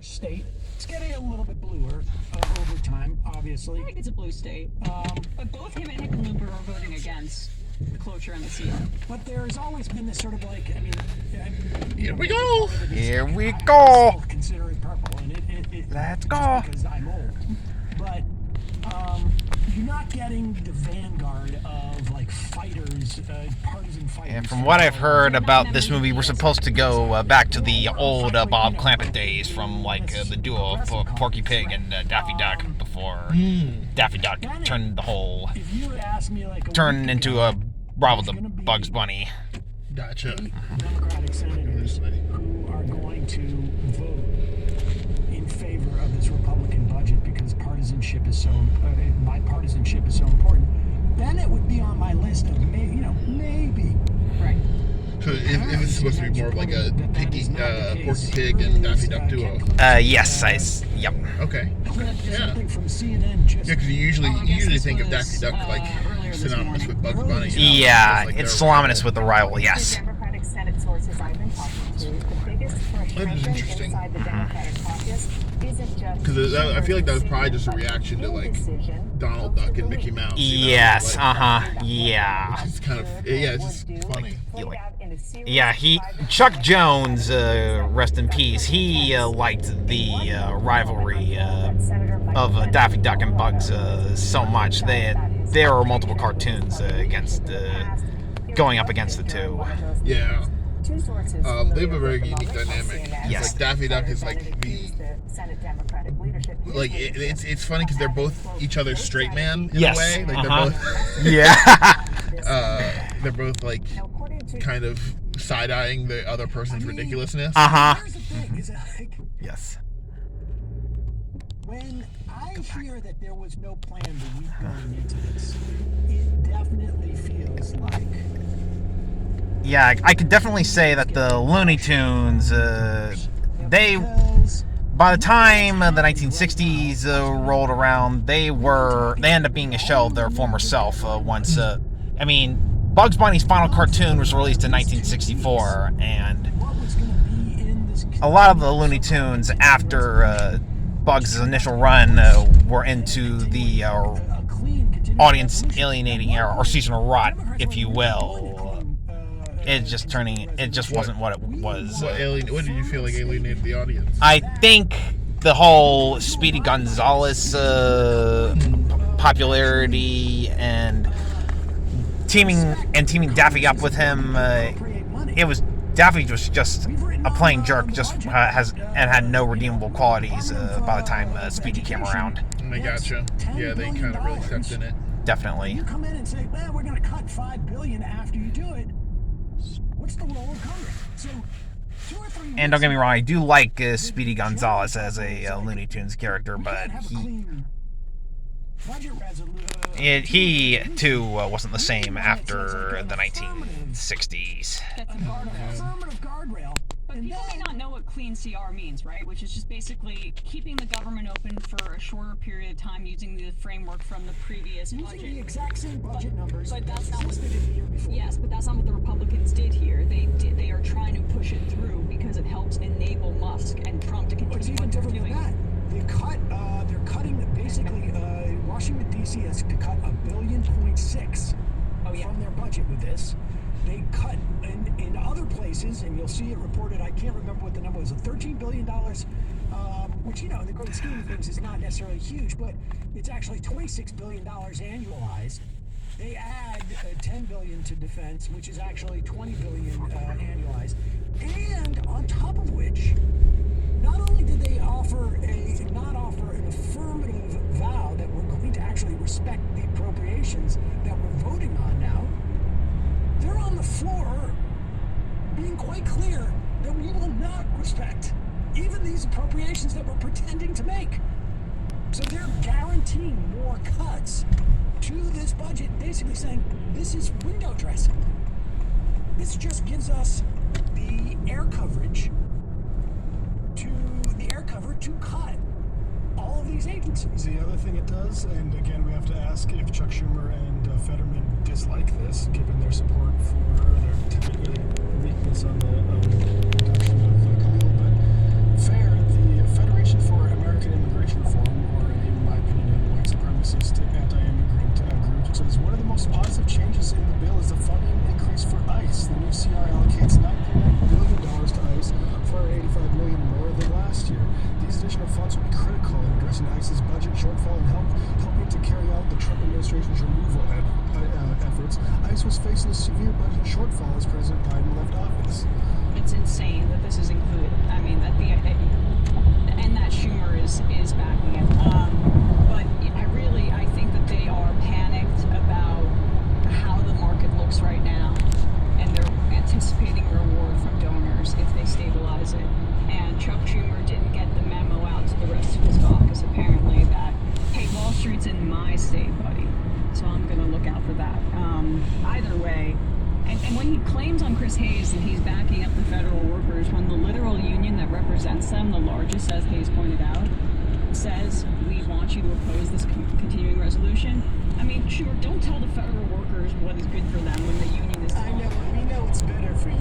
State. It's getting a little bit bluer over time, obviously. I think it's a blue state. But both him and Hickenlooper are voting against the closure in the sea. But there's always been this sort of like, Here we go. Here we go. I consider it purple, and Let's go. Because I'm old. But you're not getting the vanguard of like fighters, partisan fighters. And from what I've heard about this movie, we're supposed to go back to the old Bob Clampett days from like the duo of Porky Pig and Daffy Duck before Daffy Duck turned into a rival to Bugs Bunny. Gotcha. Democratic senators who are going to vote in favor of this Republican budget because bipartisanship is so important, then it would be on my list of maybe. Right. So it was supposed to be more of like a Porky Pig and Daffy Duck duo. Yes, yep. Okay. Yeah. From CNN Yeah, because you usually think of Daffy Duck like synonymous with Bugs Bunny. Yeah, it's synonymous with the rival. Yes. Democratic Senate sources I've been talking to, the biggest frustration inside the Democratic caucus isn't just because I feel like that was probably just a reaction to like Donald Duck and Mickey Mouse. Yes. Like, Yeah. It's kind of it's just funny. Yeah, Chuck Jones, rest in peace, he liked the rivalry of Daffy Duck and Bugs so much. There were multiple cartoons going up against the two. Yeah. They have a very unique dynamic. Yes. Like Daffy Duck is like it's funny because they're both each other's straight man in a way. Like they're both they're both like kind of side-eyeing the other person's ridiculousness. Here's the thing, is like, Yes. when I hear that there was no plan the week going into this, it definitely feels like Yeah, I could definitely say that the Looney Tunes, by the time the 1960s rolled around, they ended up being a shell of their former self once, Bugs Bunny's final cartoon was released in 1964, and a lot of the Looney Tunes after Bugs' initial run were into the audience alienating era, or seasonal rot, if you will. It just wasn't what it was. What did you feel like alienated the audience? I think the whole Speedy Gonzales popularity and teaming Daffy up with him, Daffy was just a plain jerk, had no redeemable qualities by the time Speedy came around. I gotcha. Yeah, they kind of really stepped in it. Definitely. you come in and say, well, we're going to cut $5 billion after you do it. What's the role of Congress? So 2 or 3 And don't get me wrong, I do like Speedy Gonzales as a Looney Tunes character, but he too wasn't the same after the 1960s. affirmative guardrail. But people may not know what clean CR means, right? Which is just basically keeping the government open for a shorter period of time using the framework from the previous Using budget. the exact same budget numbers But that's not what existed in the year before. Yes, but that's not what the Republicans did here. They are trying to push it through because it helps enable Musk and Trump to It's continue even what they're different than doing. that. They're cutting basically. Washington D.C. has to cut $1.6 billion from their budget with this. They cut in other places, and you'll see it reported. I can't remember what the number was. $13 billion, which in the great scheme of things is not necessarily huge, but it's actually $26 billion annualized. They add $10 billion to defense, which is actually $20 billion annualized. And on top of which, not only did they not offer an affirmative vow that we're going to actually respect the appropriations that we're voting on now, they're on the floor being quite clear that we will not respect even these appropriations that we're pretending to make. So they're guaranteeing more cuts to this budget, basically saying this is window dressing. This just gives us the air cover to cut all of these agencies. The other thing it does, and again we have to ask if Chuck Schumer and Fetterman dislike this, given their support for their weakness on the reduction of Khalil, but fair, the Federal shortfall in helping to carry out the Trump administration's removal efforts, ICE was facing a severe budget shortfall as President Biden left office. It's insane that this is included. I mean, that and that Schumer is backing it. But I think that they are panicked about how the market looks right now, and they're anticipating a reward from donors if they stabilize it. And Chuck Schumer didn't get the memo out to the rest of his caucus, apparently, that, hey, Wall Street's in my state, buddy. So I'm going to look out for that. Either way, and when he claims on Chris Hayes that he's backing up the federal workers, when the literal union that represents them, the largest, as Hayes pointed out, says, we want you to oppose this continuing resolution. I mean, sure, don't tell the federal workers what is good for them when the union is... I know, we know it's better for you.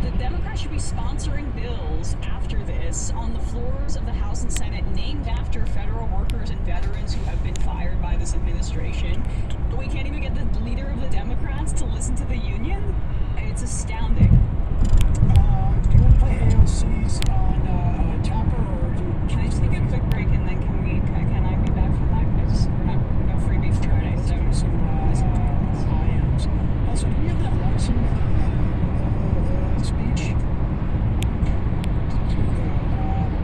The Democrats should be sponsoring bills after this on the floors of the House and Senate named after federal workers and veterans who have been fired by this administration. But we can't even get the leader of the Democrats to listen to the union? It's astounding. Do you want to play AOC's on Tapper, or do you... Can I just take a quick break and then can I be back for that? Because we're not no freebie Friday, so... some IMs. Also, do we have that Larson speech?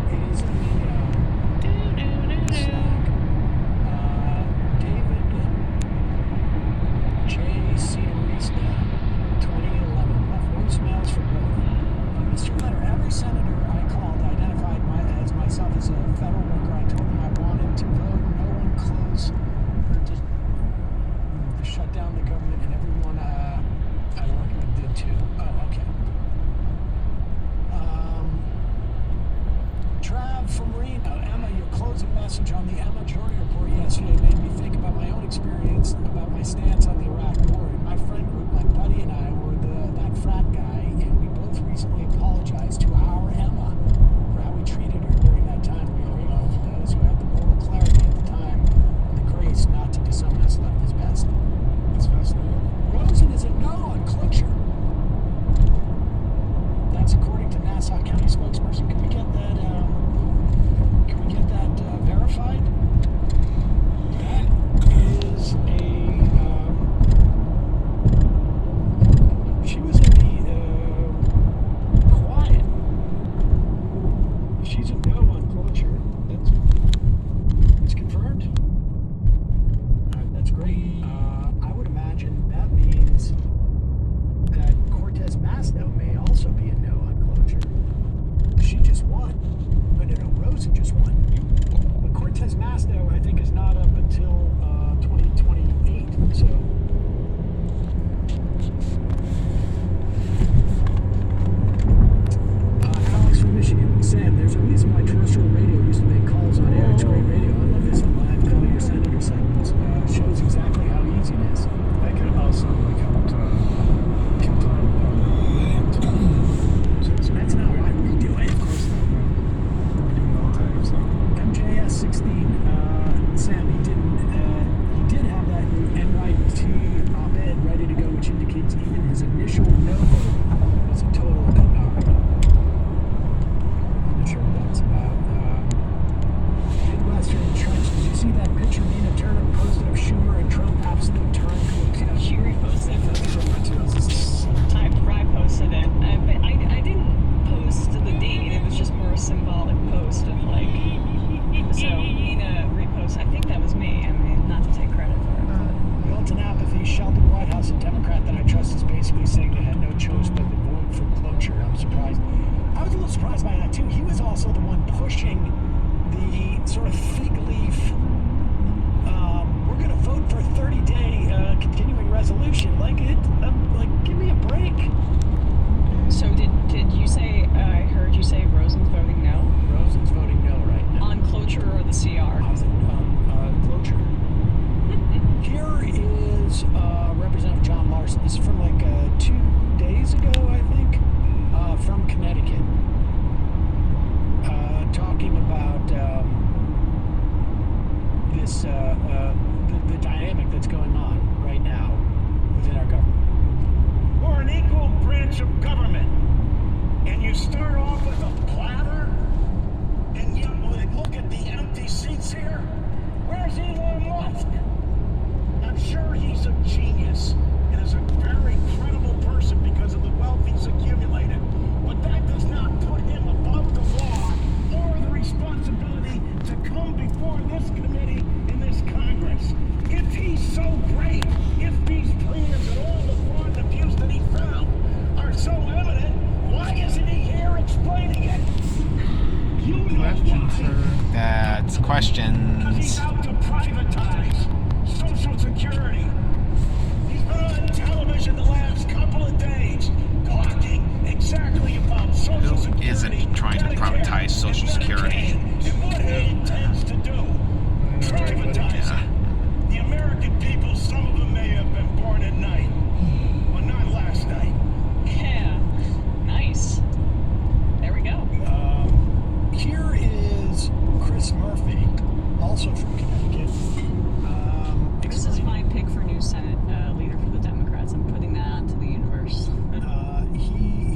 It is in the Slack. David J. Cedarista, 2011. Left voicemails for both. Mr. Letter, every senator I called identified as myself as a federal worker. I told them I wanted to vote. No one close or to shut down the government, and everyone I worked with did too. Oh, okay. Trav from Reno. Emma, your closing message on the Emma Journey report yesterday made me think about my own experience, about my stance on the Iraq War. In my friend group, my buddy and I were that frat guy, and we both recently apologized to our Emma for how we treated her during that time. We all know those who had the moral clarity at the time and the grace not to disown us left his best. That's fascinating. Rosen is a no on closure. That's according to Nassau County spokesperson. Can we get that? Verified? That is she was in the quiet. She's a no on closure. It's confirmed. That's great. I would imagine that means that Cortez Masto may also be a no on closure. She just won. No, Rosen just won. But Cortez Masto, I think, is not up until 2028. So. Alex from Michigan. Sam, there's a reason why terrestrial radio used to make calls on air. It's great radio. I love this live call your senator segments. Shows exactly how easy it is. That could also help kill time. So that's not why we do it. Of course not. We're doing all the time, so. MJS 16. Sam, he did have that NYT op-ed ready to go, which indicates even his initial no vote was a total no. I'm not sure what that's about. Midwestern Trench. Did you see that picture Nina Turner posted of Schumer and Trump absolute turn to account? She reposted it. I posted it. But I didn't post the date. It was just more a symbolic post of like... So Nina repost. I think that was me. I mean, not to take credit for it. Milton Apathy, Sheldon Whitehouse, a Democrat that I trust, is basically saying they had no choice but to vote for closure. I'm surprised. I was a little surprised by that too. He was also the one pushing the sort of fig leaf. We're going to vote for a 30-day continuing resolution. Like give me a break. So did you say? I heard you say Rosen's voting no. Rosen's voting no right now. On closure or the CR? Closure. Here is Representative John Larson. This is from like 2 days ago, I think, from Connecticut, talking about questions, sir. That's questions. He's out to privatize Social Security. He's been on television the last couple of days talking exactly about Social Security. Who isn't trying to privatize Social Security? And what he intends to do. Privatize it. The American people, some of them may have been born at night, but not last night. Yeah. Nice. There we go. Here is Chris Murphy, also from Connecticut. This is my pick for new Senate leader for the Democrats. I'm putting that out into the universe.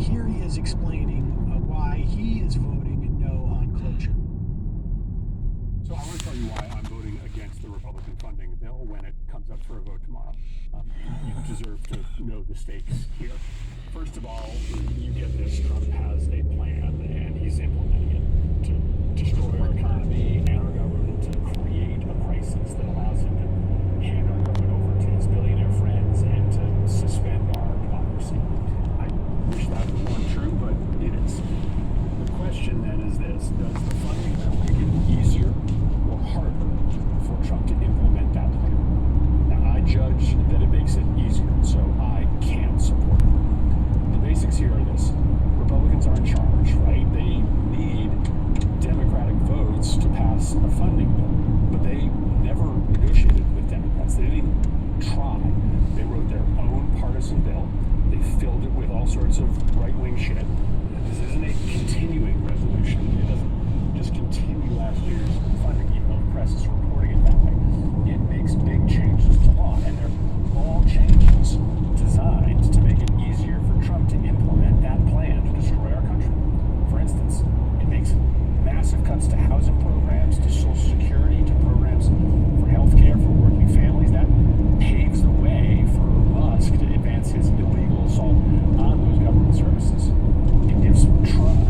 Here he is explaining why he is voting no on cloture. So I want to tell you why I'm voting against the Republican funding bill when it comes up for a vote tomorrow. You deserve to know the stakes here. First of all, you get this. Trump has a plan, and he's implementing it to destroy our economy and our government, to create a crisis that allows him to hand our government over to his billionaire friends and to suspend our democracy. I wish that weren't true, but it is. The question then is this: does the funding bill make it easier or harder for Trump to implement that plan? Now, I judge that it makes it easier, so I can support it. The basics here are this: Republicans are in charge, right? They need Democratic votes to pass a funding bill, but they never negotiated with Democrats. They didn't even try. They wrote their own partisan bill. They filled it with all sorts of right-wing shit. This isn't a continuing resolution. It doesn't just continue last year's funding, even though the press is reporting it that way. It makes big changes to law, and they're all changes designed to make it easier for Trump to implement that plan to destroy our country. For instance, it makes massive cuts to housing programs, to Social Security, to programs for health care for working families. That paves the way for Musk to advance his illegal assault on those government services. It gives Trump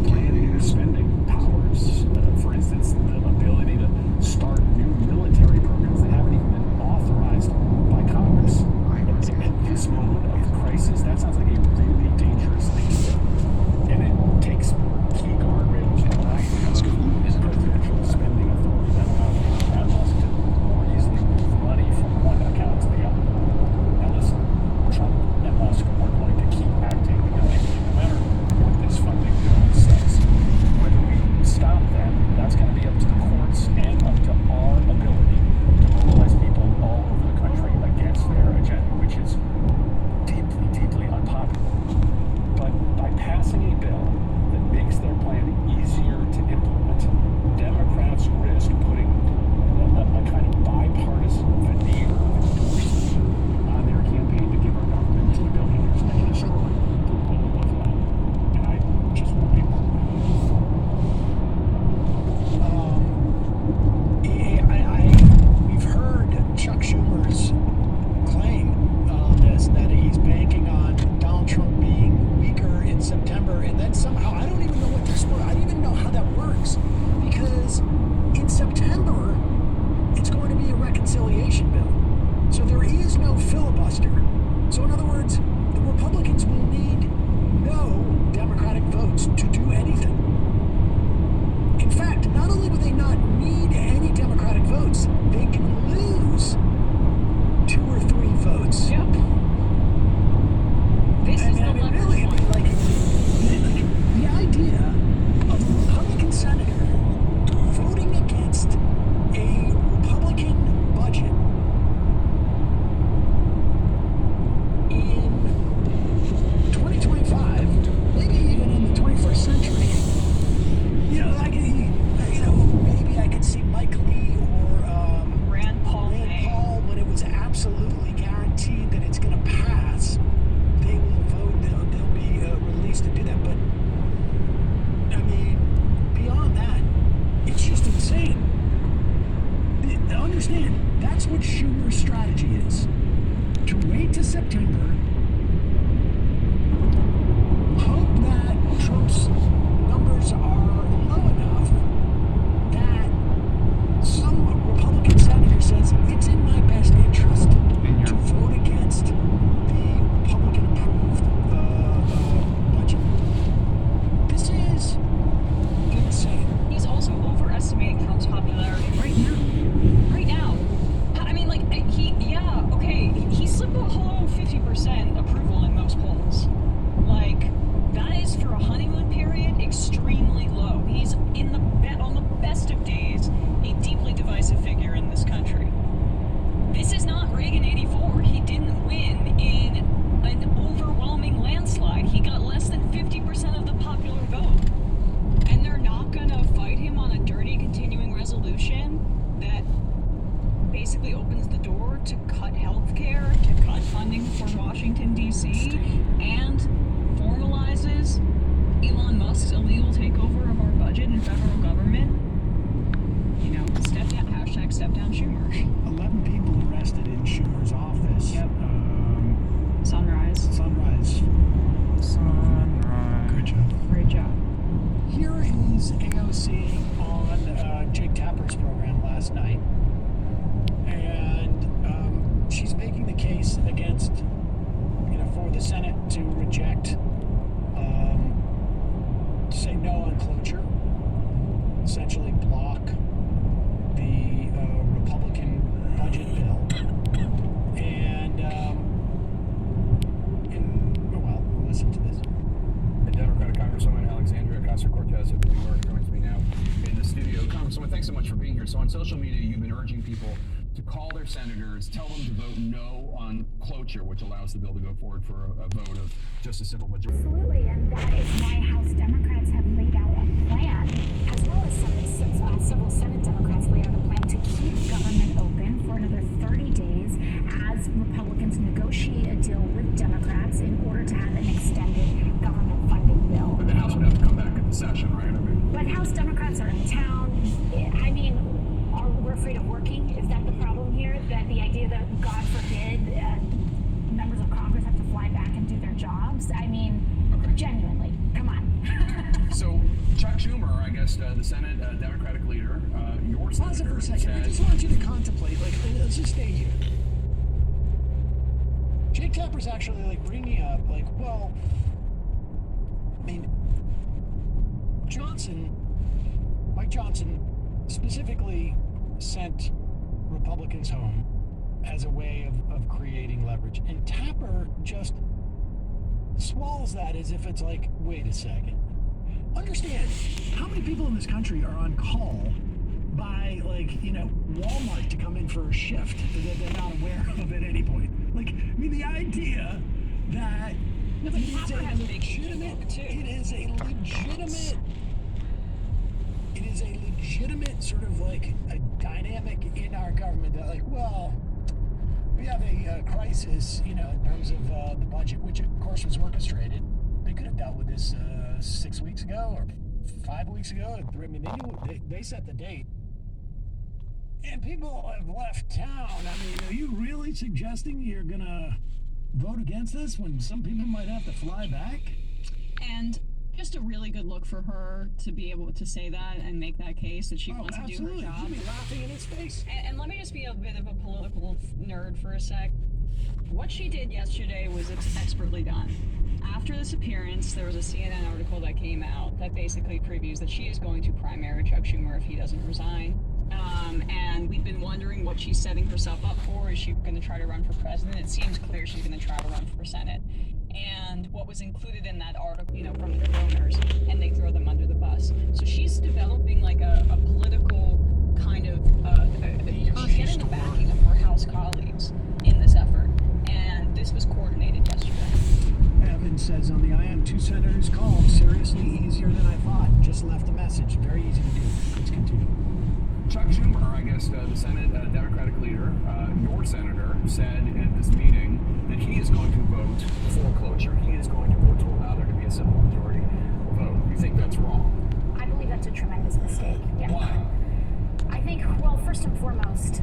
planning and spending powers. For instance, the ability to start new military programs that haven't even been authorized by Congress. At this moment of the crisis, that sounds like a really dangerous thing to do. And it takes key guardrails right out of presidential spending authority that allows Musk to more easily move money from one account to the other. Now listen, Trump and Musk are going to keep acting illegally no matter what this funding bill says. Whether we stop them, that's going to be up to the courts and up to our ability to mobilize people all over the country against their agenda, which is deeply, deeply unpopular. But by passing a bill that makes their plan easier to implement, Democrats risk putting a kind of bipartisan veneer of endorsement on their campaign to give our government to the billionaires and to destroy the rule of law. And I just won't be part of that. We've heard Chuck Schumer's claim on this, that he's banking on Donald Trump being weaker in September, and then somehow, I don't even know what they're supposed, I don't even know how that works, because in September, it's going to be a reconciliation bill. So there is no filibuster. So in other words, the Republicans will need no Democratic votes to do anything. In fact, not only will they not need any Democratic votes, they can lose 2 or 3 votes. Yep. This is the leverage really, point. like, the idea of a Republican senator voting against a Republican budget power to cut health care, to cut funding for Washington, D.C., and formalizes Elon Musk's illegal takeover of our budget and federal government, you know, step down, hashtag step down Schumer. 11 people arrested in Schumer's office. Yep. Sunrise. Good job. Great job. Here is AOC on Jake Tapper's program last night, and she's making the case against, for the Senate to reject, to say no on cloture, essentially block the Republican budget bill, and well, listen to this. The Democratic Congresswoman Alexandria Ocasio-Cortez of New York joins me now in the studio. Congresswoman, thanks so much for being here. So on social media, you've been urging people to call their senators, tell them to vote no on cloture, which allows the bill to go forward for a vote of just a simple majority. Absolutely, and that is why House Democrats have laid out a plan, as well as several Senate Democrats laid out a plan to keep government open for another 30 days as Republicans negotiate a deal with Democrats in order to have an extended government funding bill. But the House would have to come back in the session, right? But House Democrats are in town. We're afraid of working. Is that the problem here? That the idea that, God forbid, members of Congress have to fly back and do their jobs? Genuinely, come on. So Chuck Schumer, I guess, the Senate Democratic leader, your Pause it senator, for a second. I said, just want you to contemplate, let's just stay here. Jake Tapper's actually, bringing up, Mike Johnson specifically sent Republicans home as a way of creating leverage. And Tapper just swallows that as if it's wait a second. Understand, how many people in this country are on call by, Walmart to come in for a shift that they're not aware of at any point? The idea that it is a legitimate sort of a dynamic in our government that we have a crisis, in terms of the budget, which of course was orchestrated. They could have dealt with this 6 weeks ago or 5 weeks ago. They set the date. And people have left town. Are you really suggesting you're gonna vote against this when some people might have to fly back? And just a really good look for her to be able to say that and make that case that she wants to do her job. You'd be laughing in his face. And let me just be a bit of a political nerd for a sec. What she did yesterday was expertly done. After this appearance, there was a CNN article that came out that basically previews that she is going to primary Chuck Schumer if he doesn't resign. And we've been wondering what she's setting herself up for. Is she going to try to run for president? It seems clear she's going to try to run for Senate. And what was included in that article, from the donors, and they throw them under the bus. So she's developing a political kind of, she's getting the backing of her House colleagues in this effort. And this was coordinated yesterday. Evans says on the IM, 2 senators called. Seriously easier than I thought. Just left a message. Very easy to do. Let's continue. Chuck Schumer, I guess, the Senate Democratic leader, your senator, said at this meeting that he is going to vote for cloture. He is going to vote to allow there to be a simple majority vote. You think that's wrong? I believe that's a tremendous mistake. Yeah. Why? I think, first and foremost,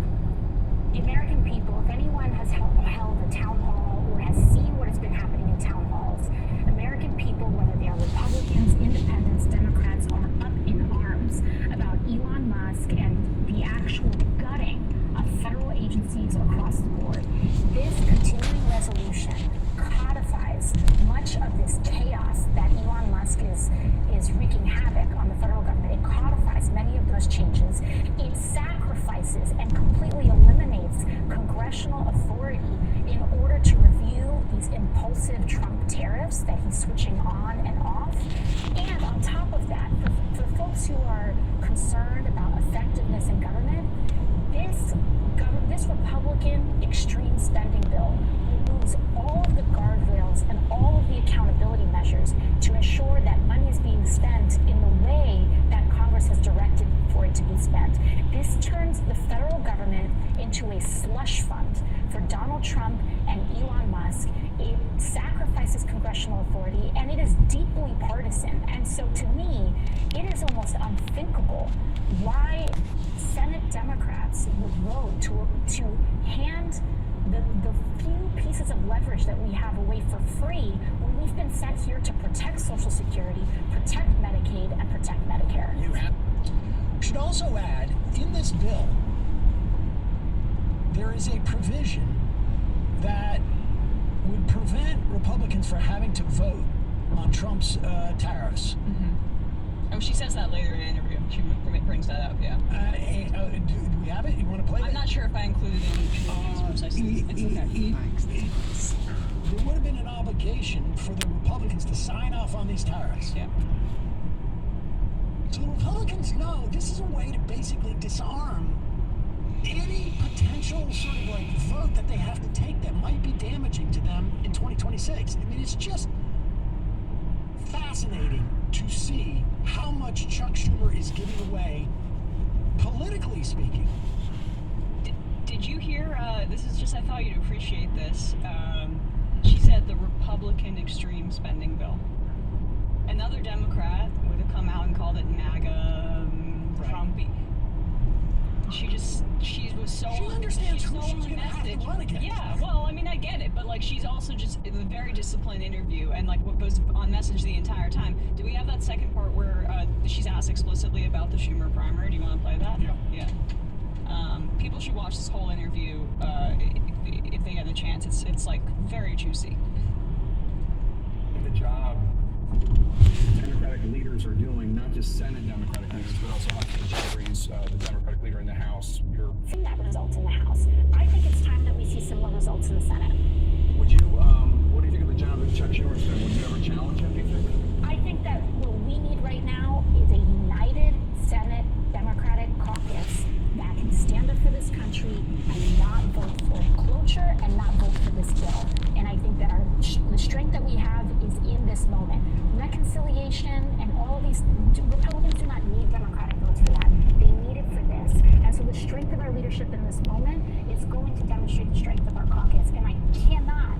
the American people, if anyone has held a town hall or has seen what has been happening in town halls, American people, whether they are Republicans, Independents, Democrats, are up in arms about Elon Musk and the actual gutting of federal agencies across the board. This continuing resolution codifies much of this chaos that Elon Musk is wreaking havoc on the federal government. It codifies many of those changes. It sacrifices and completely eliminates congressional authority in order to review these impulsive Trump tariffs that he's switching on and off. And on top of that, for folks who are concerned about effectiveness in government, this Republican extreme spending bill removes all of the guardrails and all of the accountability measures to ensure that money is being spent in the way that Congress has directed for it to be spent. This turns the federal government into into a slush fund for Donald Trump and Elon Musk. It sacrifices congressional authority, and it is deeply partisan. And so to me, it is almost unthinkable why Senate Democrats would vote to hand the few pieces of leverage that we have away for free when we've been sent here to protect Social Security, protect Medicaid, and protect Medicare. Should also add, in this bill, there is a provision that would prevent Republicans from having to vote on Trump's tariffs. Oh, she says that later in an interview. She brings that up, yeah. Do we have it? You want to play it? I'm not sure if I included any transcripts. I see. It's okay. There would have been an obligation for the Republicans to sign off on these tariffs. Yeah. So the Republicans know this is a way to basically disarm any potential sort of like vote that they have to take that might be damaging to them in 2026. I mean, it's just fascinating to see how much Chuck Schumer is giving away, politically speaking. Did you hear, this is just, I thought you'd appreciate this. She said the Republican extreme spending bill. Another Democrat would have come out and called it MAGA, Trumpy. She was so. She understands who she's going to have to invested. run against. Yeah, well, I mean, I get it, but like, she's also just a very disciplined interview, and like, what goes on message the entire time. Do we have that second part where she's asked explicitly about the Schumer primary? Do you want to play that? Yeah. Yeah. People should watch this whole interview if they get a chance. It's like very juicy. The job Democratic leaders are doing, not just Senate Democratic leaders, but also Huckabee Jeffries, the Democratic leader in the House. Seen that result in the House. I think it's time that we see similar results in the Senate. Would you, what do you think of the job that Chuck Schumer's doing? Would you ever challenge him, do you think? I think that what we need right now is a united Senate Democratic caucus that can stand up for this country and not vote for cloture and not vote for this bill. And I think that the strength that we have is in this moment. Reconciliation and all of these, Republicans do not need Democratic votes for that. They need it for this. And so the strength of our leadership in this moment is going to demonstrate the strength of our caucus. And I cannot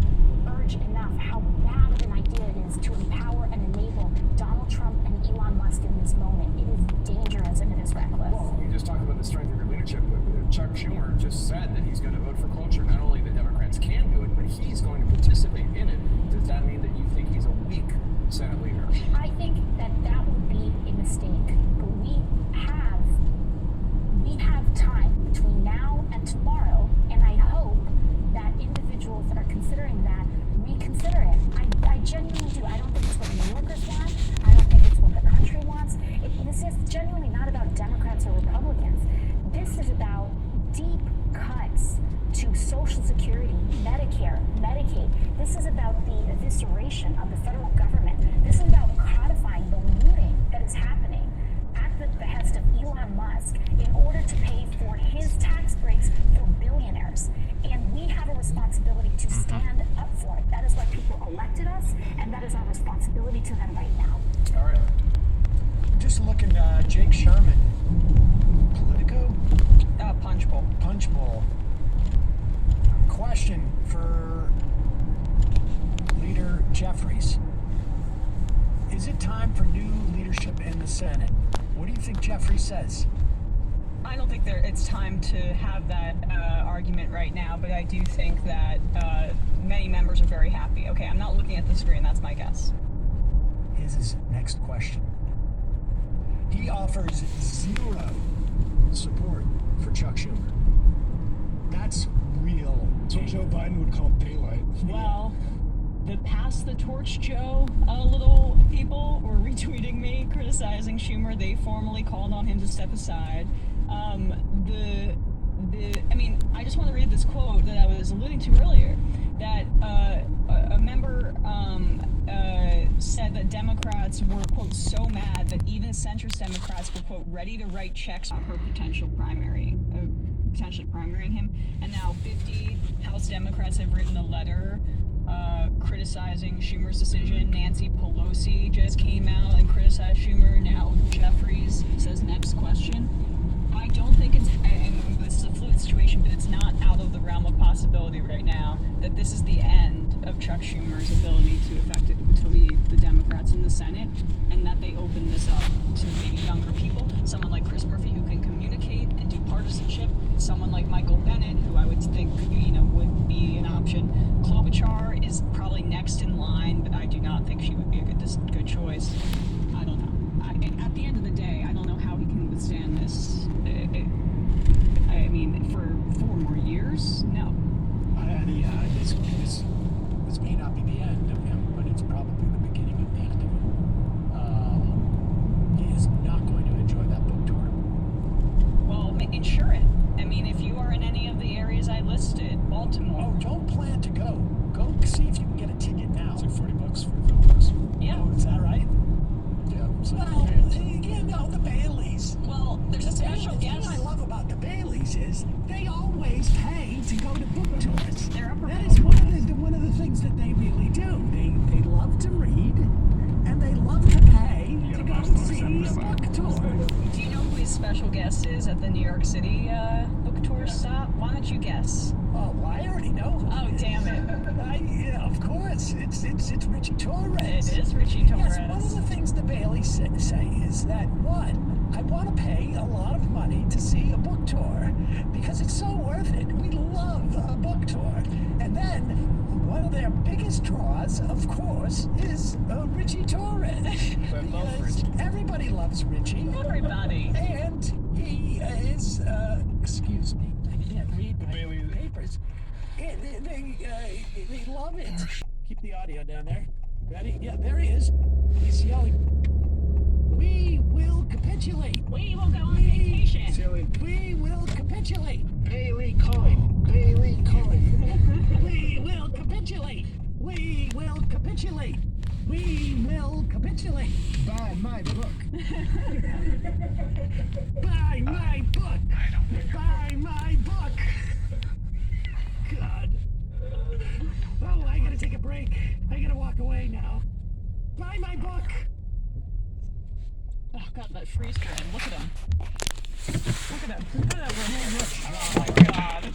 urge enough how bad of an idea it is to empower and enable Donald Trump and Elon Musk in this moment. It is dangerous and it is reckless. Well, you just talked about the strength of your leadership. Chuck Schumer just said that he's going to vote for cloture. Not only the Democrats can do it, but he's going to participate in it. Does that mean that you think he's a weak Senate leader? I think that that would be a mistake. But we have time between now and tomorrow, and I hope that individuals that are considering that reconsider it. I genuinely do. I don't think it's what New Yorkers want. I don't think it's what the country wants. This is genuinely not about Democrats or Republicans. This is about deep cuts to Social Security, Medicare, Medicaid. This is about the evisceration of the federal government. This is about codifying the looting that is happening at the behest of Elon Musk in order to pay for his tax breaks for billionaires. And we have a responsibility to stand up for it. That is why people elected us, and that is our responsibility to them right now. All right. Just looking, Jake Sherman, Politico? Punchbowl. Punchbowl. Question for Leader Jeffries. Is it time for new leadership in the Senate? What do you think Jeffries says? I don't think it's time to have that argument right now, but I do think that many members are very happy. Okay, I'm not looking at the screen, that's my guess. Here's his next question. He offers zero support for Chuck Schumer. That's real. So Joe Biden would call daylight. Well, the Pass the Torch Joe little people were retweeting me, criticizing Schumer. They formally called on him to step aside. I mean, I just want to read this quote that I was alluding to earlier, that a member said that Democrats were, quote, so mad that even centrist Democrats were, quote, ready to write checks on her potentially primarying him. And now 50 House Democrats have written a letter criticizing Schumer's decision. Nancy Pelosi just came out and criticized Schumer. Now Jeffries says, next question. I don't think it's, and this is a fluid situation, but it's not out of the realm of possibility right now that this is the end of Chuck Schumer's ability to lead the Democrats in the Senate, and that they open this up to maybe younger people, someone like Chris Murphy who can communicate and do partisanship, someone like Michael Bennett who I would think would be an option. Klobuchar is probably next in line, but I do not think she would be a good choice. I don't know. At the end of the day, I don't know how he can withstand this. I mean, for 4 more years? No. This may not be the end of him, but it's probably the beginning of the end of him. He is not going to enjoy that book tour. Well, insure it. I mean, if you are in any of the areas I listed, Baltimore. Oh, don't plan to go. Go see if you can get a ticket now. It's like $40, $45. Yeah. Oh, is that right? Yeah. So Well, you know, the Baileys. Well, there's a special The guest. thing I love about the Baileys is they always pay to go to book tours. They're upper That is one of the things that they really do. They love to read, and they love to pay to go and see a book tour. Do you know who his special guest is at the New York City book tour stop? Why don't you guess? Oh, well, I already know. Who Oh, it is. damn it. Yeah, of course, it's Richie Torres. It is Richie Torres. Yes, one of the things the Baileys say is that, one, I want to pay a lot of money to see a book tour because it's so worth it. We love a book tour. And then, one of their biggest draws, of course, is Richie Torres. Because everybody loves Richie. Everybody. And he is, excuse me, I can't read my papers. They love it. Keep the audio down there. Ready? Yeah, there he is. He's yelling, "We will capitulate. We will go on vacation. We will capitulate. Bailey coin. Bailey coin. We will capitulate. We will capitulate. We will capitulate. Buy my book. Buy my book. Buy my book. God. Oh, I gotta take a break. I gotta walk away now. Buy my book. Oh, God, that freeze frame. Look at him. Look at him. Look at him. Oh, my God.